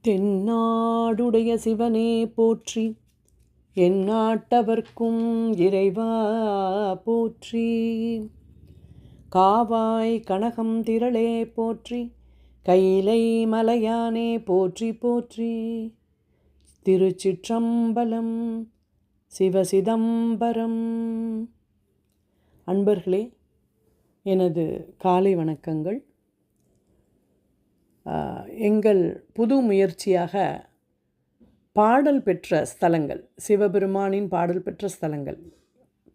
தென்னாடுடைய சிவனே போற்றி, எந்நாட்டவர்க்கும் இறைவா போற்றி. காவாய் கனகம் திரளே போற்றி, கைலை மலையானே போற்றி போற்றி. திருச்சிற்றம்பலம். சிவசிதம்பரம். அன்பர்களே, எனது காலை வணக்கங்கள். எங்கள் புது முயற்சியாக பாடல் பெற்ற ஸ்தலங்கள், சிவபெருமானின் பாடல் பெற்ற ஸ்தலங்கள்,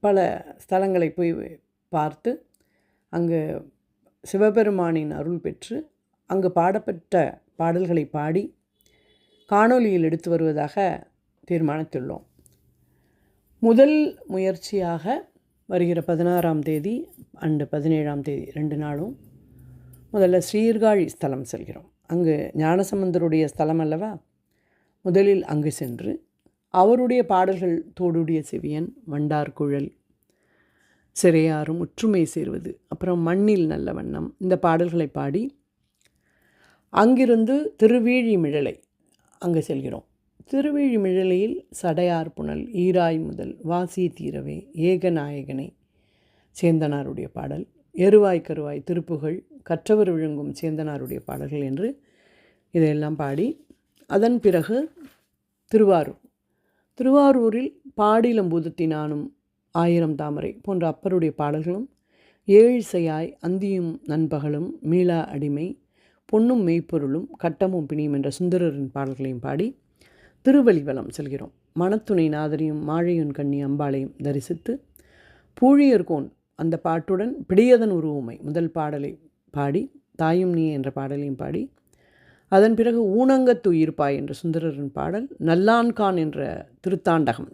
பல ஸ்தலங்களை போய் பார்த்து அங்கு சிவபெருமானின் அருள் பெற்று அங்கு பாடப்பட்ட பாடல்களை பாடி காணொளியில் எடுத்து வருவதாக தீர்மானித்துள்ளோம். முதல் முயற்சியாக வருகிற 16ஆம் தேதி அண்டு 17ஆம் தேதி 2 நாளும் முதல்ல சீர்காழி ஸ்தலம் செல்கிறோம். அங்கு ஞானசம்பந்தருடைய ஸ்தலம் அல்லவா. முதலில் அங்கு சென்று அவருடைய பாடல்கள் தோடுடைய செவியன், வண்டார்குழல், சிறையாரும் ஒற்றுமை சேர்வது, அப்புறம் மண்ணில் நல்ல வண்ணம், இந்த பாடல்களை பாடி அங்கிருந்து திருவீழிமிழலை அங்கு செல்கிறோம். திருவீழிமிழலையில் சடையார் புனல், ஈராய் முதல், வாசி தீரவே, ஏகநாயகனை சேந்தனாருடைய பாடல், எருவாய் கருவாய் திருப்புகழ், கற்றவர் விழுங்கும் சேந்தனாருடைய பாடல்கள் என்று இதையெல்லாம் பாடி அதன் பிறகு திருவாரூரில் பாடிலம்பூதத்தினானும், 1000 தாமரை போன்ற அப்பருடைய பாடல்களும், ஏழிசையாய் அந்தியும் நண்பகலும், மீளா அடிமை, பொன்னும் மெய்ப்பொருளும், கட்டமும் பிணியும் என்ற சுந்தரரின் பாடல்களையும் பாடி திருவலிவலம் செல்கிறோம். மணத்துணை நாதரையும் மாழையுன் கண்ணி அம்பாளையும் தரிசித்து பூழியர்கோன் அந்த பாட்டுடன் பிடியதன் உருவமை முதல் பாடலை பாடி, தாயும் நீ என்ற பாடலையும் பாடி, அதன் பிறகு ஊனங்கத்து உயிர்ப்பாய் என்ற சுந்தரரின் பாடல், நல்லான்கான் என்ற திருத்தாண்டகம்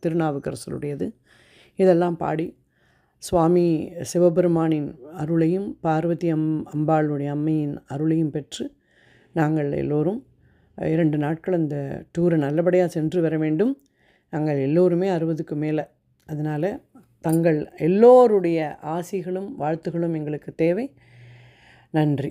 திருநாவுக்கரசருடையது, இதெல்லாம் பாடி சுவாமி சிவபெருமானின் அருளையும் பார்வதி அம்பாளுடைய அம்மையின் அருளையும் பெற்று நாங்கள் எல்லோரும் 2 நாட்கள் அந்த டூரை நல்லபடியாக சென்று வர வேண்டும். நாங்கள் எல்லோருமே 60க்கு மேலே. அதனால் தங்கள் எல்லோருடைய ஆசிகளும் வாழ்த்துகளும் எங்களுக்கு தேவை. நன்றி.